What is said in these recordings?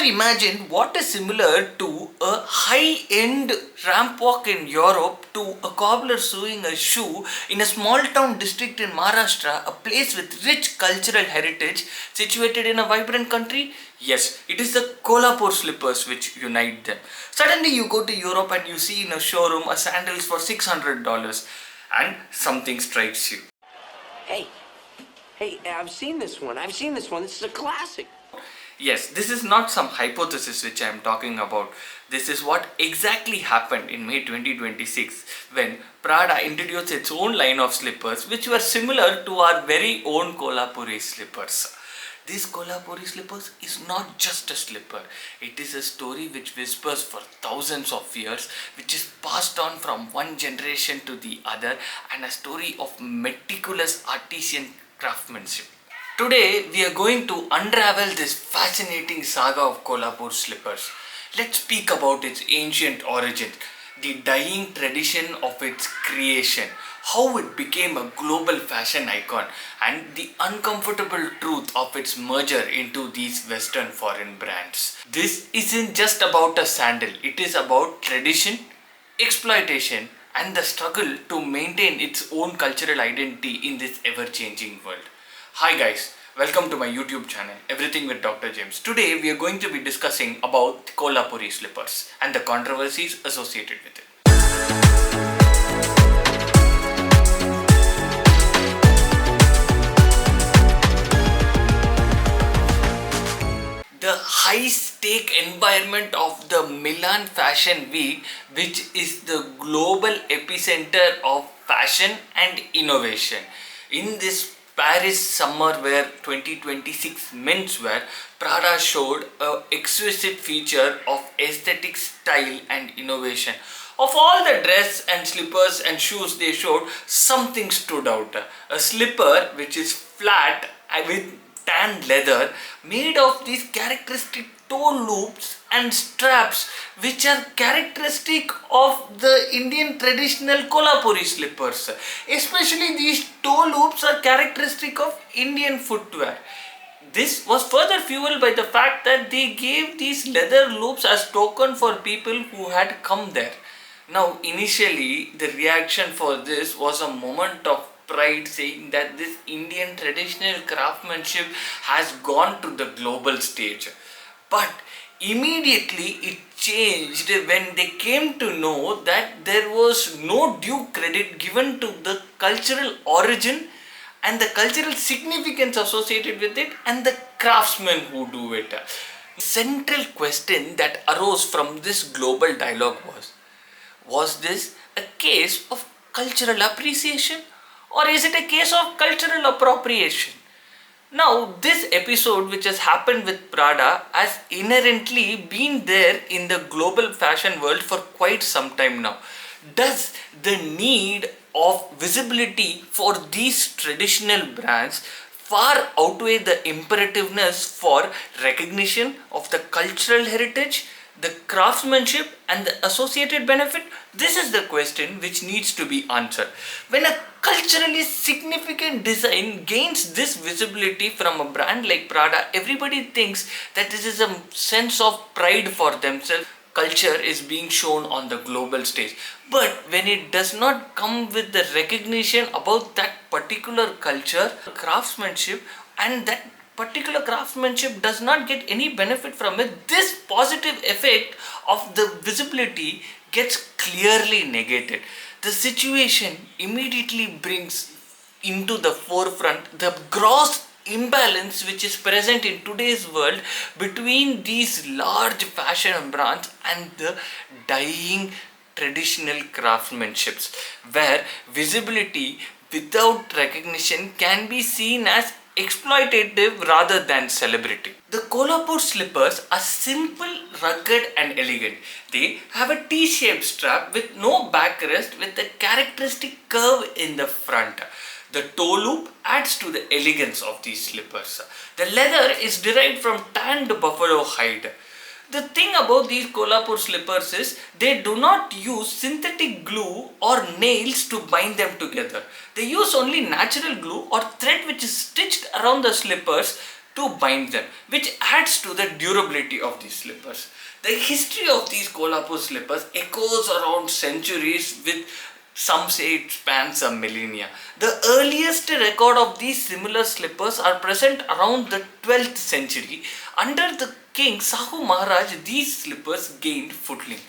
Ever imagine what is similar to a high-end ramp walk in Europe to a cobbler sewing a shoe in a small town district in Maharashtra, a place with rich cultural heritage situated in a vibrant country? Yes, it is the Kolhapur slippers which unite them. Suddenly you go to Europe and you see in a showroom a sandals for $600 and something strikes you. Hey, I've seen this one. This is a classic. Yes, this is not some hypothesis which I am talking about. This is what exactly happened in May 2026 when Prada introduced its own line of slippers which were similar to our very own Kolhapuri slippers. These Kolhapuri slippers is not just a slipper. It is a story which whispers for thousands of years, which is passed on from one generation to the other, and a story of meticulous artisan craftsmanship. Today we are going to unravel this fascinating saga of Kolhapur slippers. Let's speak about its ancient origins, the dying tradition of its creation, how it became a global fashion icon, and the uncomfortable truth of its merger into these Western foreign brands. This isn't just about a sandal, it is about tradition, exploitation, and the struggle to maintain its own cultural identity in this ever-changing world. Hi guys, welcome to my YouTube channel, Everything with Dr. James. Today we are going to be discussing about the Kolhapuri slippers and the controversies associated with it. The high-stake environment of the Milan Fashion Week, which is the global epicenter of fashion and innovation. In this Paris summer wear 2026 menswear, Prada showed an exquisite feature of aesthetic style and innovation. Of all the dress and slippers and shoes they showed, something stood out. A slipper which is flat with tan leather made of these characteristic toe loops and straps which are characteristic of the Indian traditional Kolhapuri slippers. Especially these toe loops are characteristic of Indian footwear. This was further fueled by the fact that they gave these leather loops as token for people who had come there. Now initially the reaction for this was a moment of pride, saying that this Indian traditional craftsmanship has gone to the global stage. But immediately it changed when they came to know that there was no due credit given to the cultural origin and the cultural significance associated with it and the craftsmen who do it. The central question that arose from this global dialogue was this a case of cultural appreciation or is it a case of cultural appropriation? Now, this episode which has happened with Prada has inherently been there in the global fashion world for quite some time now. Does the need of visibility for these traditional brands far outweigh the imperativeness for recognition of the cultural heritage, the craftsmanship and the associated benefit? This is the question which needs to be answered. When a culturally significant design gains this visibility from a brand like Prada, everybody thinks that this is a sense of pride for themselves. Culture is being shown on the global stage. But when it does not come with the recognition about that particular culture, craftsmanship, and that particular craftsmanship does not get any benefit from it, this positive effect of the visibility gets clearly negated. The situation immediately brings into the forefront the gross imbalance which is present in today's world between these large fashion brands and the dying traditional craftsmanships, where visibility without recognition can be seen as exploitative rather than celebrity. The Kolhapur slippers are simple, rugged and elegant. They have a T-shaped strap with no backrest with a characteristic curve in the front. The toe loop adds to the elegance of these slippers. The leather is derived from tanned buffalo hide. The thing about these Kolhapur slippers is they do not use synthetic glue or nails to bind them together. They use only natural glue or thread which is stitched around the slippers to bind them, which adds to the durability of these slippers. The history of these Kolhapur slippers echoes around centuries, with some say it spans a millennia. The earliest record of these similar slippers are present around the 12th century. Under the king Sahu Maharaj, these slippers gained footing.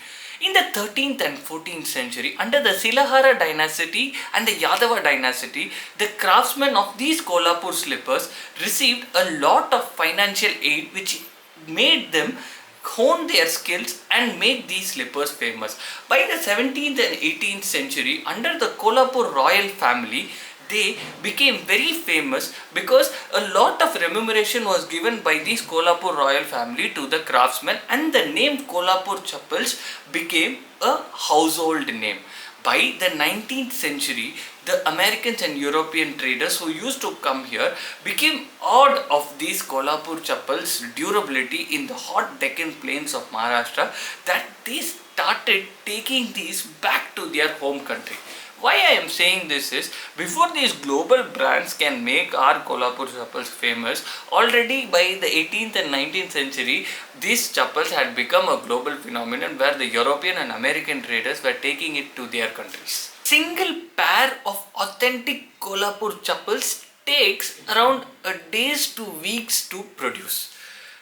In the 13th and 14th century, under the Silahara dynasty and the Yadava dynasty, the craftsmen of these Kolhapur slippers received a lot of financial aid, which made them hone their skills and make these slippers famous. By the 17th and 18th century, under the Kolhapur royal family, they became very famous because a lot of remuneration was given by this Kolhapur royal family to the craftsmen, and the name Kolhapur Chappals became a household name. By the 19th century, the Americans and European traders who used to come here became awed of these Kolhapur Chappals' durability in the hot Deccan plains of Maharashtra, that they started taking these back to their home country. Why I am saying this is, before these global brands can make our Kolhapur chappals famous, already by the 18th and 19th century, these chappals had become a global phenomenon where the European and American traders were taking it to their countries. Single pair of authentic Kolhapur chappals takes around a days to weeks to produce.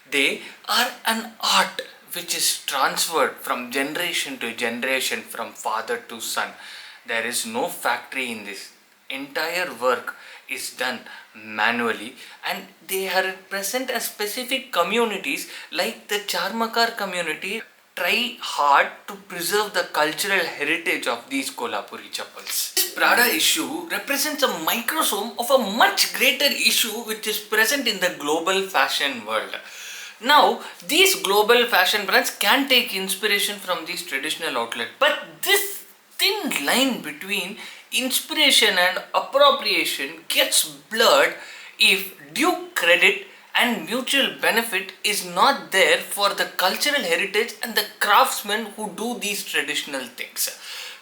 They are an art which is transferred from generation to generation, from father to son. There is no factory in this. Entire work is done manually, and they are present as specific communities like the Charmakar community try hard to preserve the cultural heritage of these Kolhapuri chappals. This Prada issue represents a microsome of a much greater issue which is present in the global fashion world. Now, these global fashion brands can take inspiration from these traditional outlets, but this thin line between inspiration and appropriation gets blurred if due credit and mutual benefit is not there for the cultural heritage and the craftsmen who do these traditional things.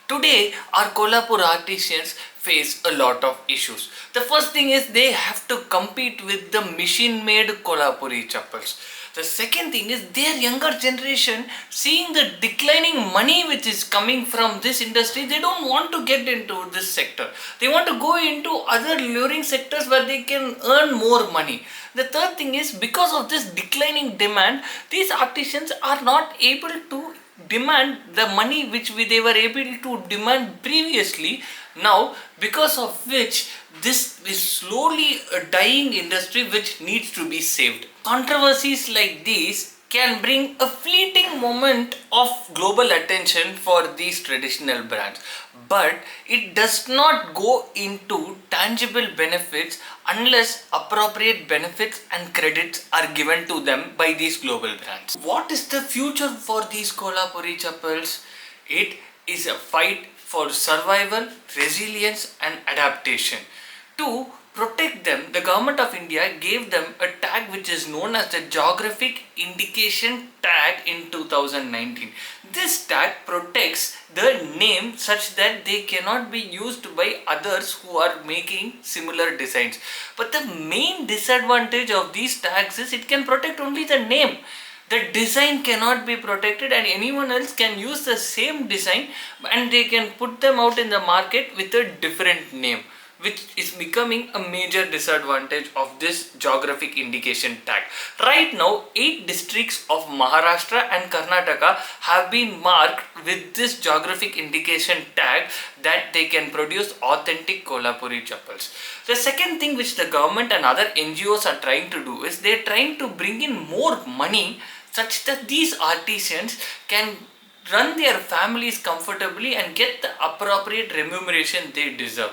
Today, our Kolhapur artisans face a lot of issues. The first thing is they have to compete with the machine-made Kolhapuri chappals. The second thing is their younger generation, seeing the declining money which is coming from this industry, they don't want to get into this sector. They want to go into other luring sectors where they can earn more money. The third thing is, because of this declining demand, these artisans are not able to demand the money which they were able to demand previously. Now, because of which this is slowly a dying industry which needs to be saved. Controversies like these can bring a fleeting moment of global attention for these traditional brands, but it does not go into tangible benefits unless appropriate benefits and credits are given to them by these global brands. What is the future for these Kolhapuri chappals? It is a fight for survival, resilience and adaptation. To protect them, the government of India gave them a tag which is known as the Geographic Indication Tag in 2019. This tag protects the name such that they cannot be used by others who are making similar designs. But the main disadvantage of these tags is it can protect only the name. The design cannot be protected, and anyone else can use the same design and they can put them out in the market with a different name, which is becoming a major disadvantage of this geographic indication tag. Right now, 8 districts of Maharashtra and Karnataka have been marked with this geographic indication tag that they can produce authentic Kolhapuri chappals. The second thing which the government and other NGOs are trying to do is they are trying to bring in more money such that these artisans can run their families comfortably and get the appropriate remuneration they deserve.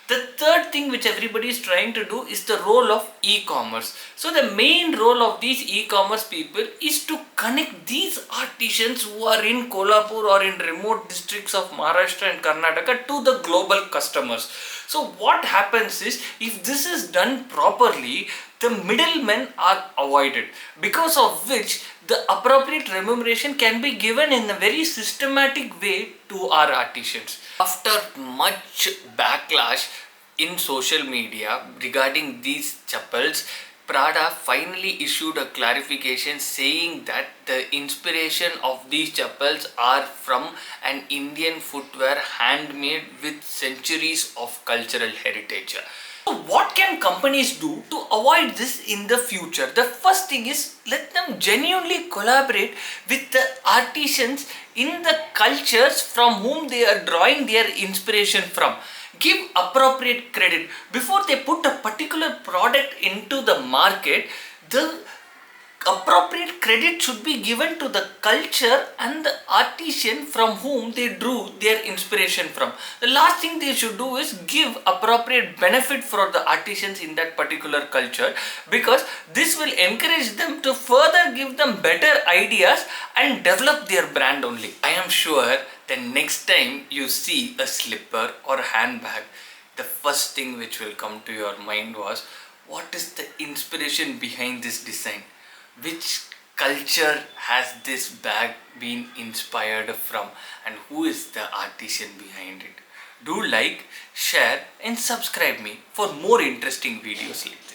The third thing which everybody is trying to do is the role of e-commerce. So the main role of these e-commerce people is to connect these artisans who are in Kolhapur or in remote districts of Maharashtra and Karnataka to the global customers. So what happens is, if this is done properly, the middlemen are avoided, because of which the appropriate remuneration can be given in a very systematic way to our artisans. After much backlash in social media regarding these chappals, Prada finally issued a clarification saying that the inspiration of these chappals are from an Indian footwear handmade with centuries of cultural heritage. So what can companies do to avoid this in the future? The first thing is, let them genuinely collaborate with the artisans in the cultures from whom they are drawing their inspiration from. Give appropriate credit before they put a particular product into the market. The appropriate credit should be given to the culture and the artisan from whom they drew their inspiration from. The last thing they should do is give appropriate benefit for the artisans in that particular culture, because this will encourage them to further give them better ideas and develop their brand only. I am sure the next time you see a slipper or a handbag, the first thing which will come to your mind was, what is the inspiration behind this design? Which culture has this bag been inspired from, and who is the artisan behind it? Do like, share and subscribe me for more interesting videos like this.